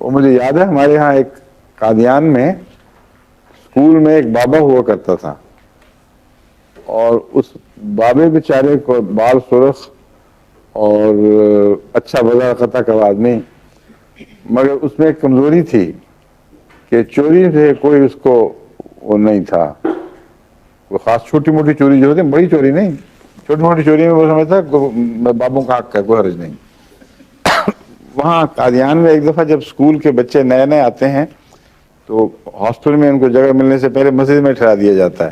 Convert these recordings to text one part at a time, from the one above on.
اور مجھے یاد ہے ہمارے یہاں ایک قادیان میں اسکول میں ایک بابا ہوا کرتا تھا، اور اس بابے بیچارے کو بال سرخ اور اچھا بازار قطع کا آدمی، مگر اس میں ایک کمزوری تھی کہ چوری سے کوئی اس کو وہ نہیں تھا، وہ خاص چھوٹی موٹی چوری جو ہوتی ہے، بڑی چوری نہیں، چھوٹی موٹی چوری میں وہ سمجھتا بابوں کا حق ہے، کوئی حرج نہیں۔ وہاں قادیان میں ایک دفعہ جب اسکول کے بچے نئے نئے آتے ہیں تو ہاسٹل میں ان کو جگہ ملنے سے پہلے مسجد میں ٹھہرا دیا جاتا ہے۔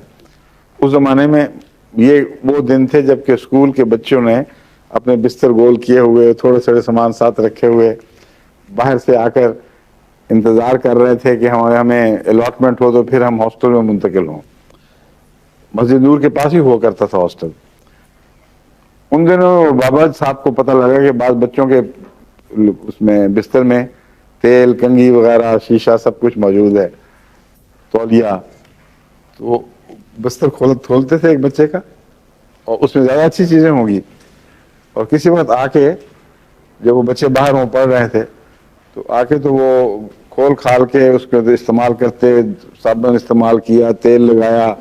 اس زمانے میں یہ وہ دن تھے جب کہ اسکول کے بچوں نے اپنے بستر گول کیے ہوئے، تھوڑے تھوڑے سامان ساتھ رکھے ہوئے باہر سے آ کر انتظار کر رہے تھے کہ ہمیں الاٹمنٹ ہو تو پھر ہم ہاسٹل میں منتقل ہوں۔ مسجد نور کے پاس ہی ہوا کرتا تھا ہاسٹل۔ ان دنوں بابا صاحب کو پتہ لگا کہ بعض بچوں کے اس میں بستر میں تیل، کنگھی وغیرہ، شیشہ سب کچھ موجود ہے، تولیہ، تو بستر کھولتے تھے ایک بچے کا، اور اس میں زیادہ اچھی چیزیں ہوں گی، اور کسی وقت آ کے جب وہ بچے باہر ہوں پڑھ رہے تھے تو آ کے تو وہ کھول کھال کے اس کو استعمال کرتے، صابن استعمال کیا، تیل لگایا،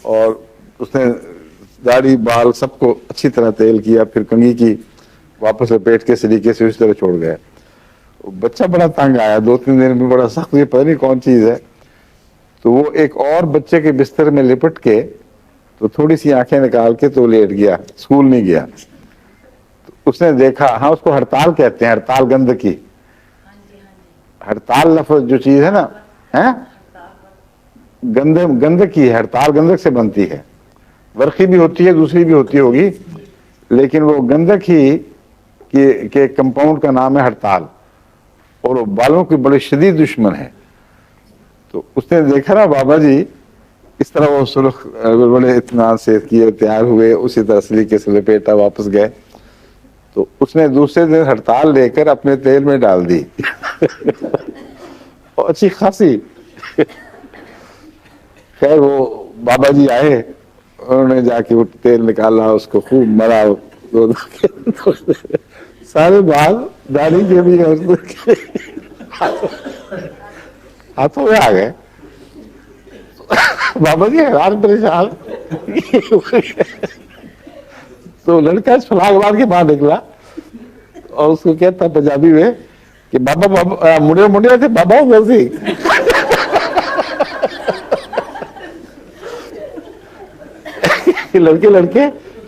اور اس نے داڑھی بال سب کو اچھی طرح تیل کیا، پھر کنگھی کی، واپس لپیٹ کے سلیقے سے اس طرح چھوڑ گئے۔ بچہ بڑا تنگ آیا، 2-3 دن میں بڑا سخت، یہ پتہ نہیں کون چیز ہے، تو وہ ایک اور بچے کے بستر میں لپٹ کے تو تھوڑی سی آنکھیں نکال کے تو لیٹ گیا، اسکول نہیں گیا۔ تو اس نے دیکھا، ہاں اس کو ہڑتال کہتے ہیں، ہڑتال گندگی، ہڑتال لفظ جو چیز ہے نا، گندک کی ہے، ہڑتال گندک سے بنتی ہے، ورقی بھی ہوتی ہے، دوسری بھی ہوتی ہوگی، لیکن وہ گندک ہی کہ کمپاؤنڈ کا نام ہے ہڑتال، اور وہ بالوں کی بڑی شدید دشمن ہے۔ تو اس نے دیکھا نا بابا جی اس طرح وہ سرخ بڑے اطمینان سے کیے، تیار ہوئے، اسی طرح سلیقے سے لپیٹا، واپس گئے، تو اس نے دوسرے دن ہڑتال لے کر اپنے تیل میں ڈال دی اور اچھی خاصی۔ خیر وہ بابا جی آئے، انہوں نے جا کے وہ تیل نکالا، اس کو خوب مرا، سارے بال داڑھی کے بھی ہاتھوں میں آ گئے۔ بابا جی حیران پریشان، تو لڑکا چھلانگ مار کے باہر نکلا اور اس کو کہتا پنجابی میں کہ بابا مڑے تھے بابا ویسی۔ لڑکے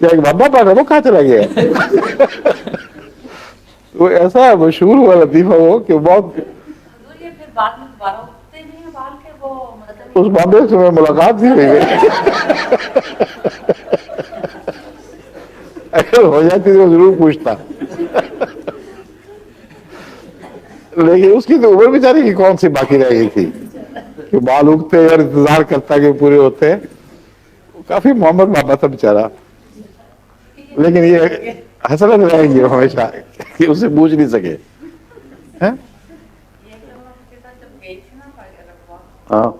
بابا پڑھ رہا وہ کہاں چلا گیا؟ وہ ایسا مشہور ہوا لطیفہ وہ کہ بہت، اس بابے سے میں ملاقات بھی ہوئی ہے، اگر ہو جاتی تو ضرور پوچھتا، لیکن اس کی تو عمر بیچاری کی کون سی باقی رہ گئی تھی کہ بال اگتے اور انتظار کرتا کہ پورے ہوتے۔ کافی محمد بابا تھا بیچارہ، لیکن یہ حسرت رہے گی ہمیشہ کہ اسے پوچھ نہیں سکے۔ ہاں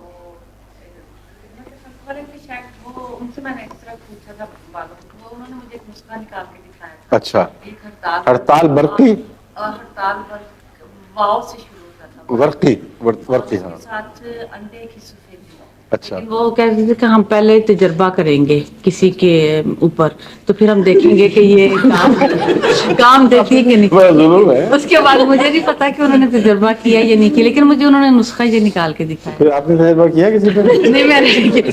اچھا، ہڑتال برقی، ورقی، ہاں اچھا، وہ کہتے تھے کہ ہم پہلے تجربہ کریں گے کسی کے اوپر، تو پھر ہم دیکھیں گے کہ یہ کام دیتی ہے کہ نہیں۔ اس کے بعد مجھے نہیں پتا کہ انہوں نے تجربہ کیا یا نہیں کیا، لیکن مجھے انہوں نے نسخہ یہ نکال کے دکھایا۔ پھر آپ نے تجربہ کیا کسی پہ؟ نہیں،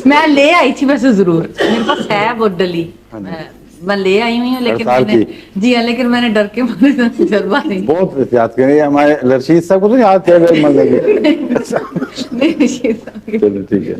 میں لے آئی تھی ویسے، ضرور میرے پاس ہے وہ ڈلی، میں لے آئی ہوئی ہوں، لیکن میں نے جی ہاں، لیکن میں نے ڈر کے مارے تجربہ نہیں۔ بہت احتیاط کریں، ہمارے رشید صاحب کو تو یاد کیا گیا، چلو ٹھیک ہے۔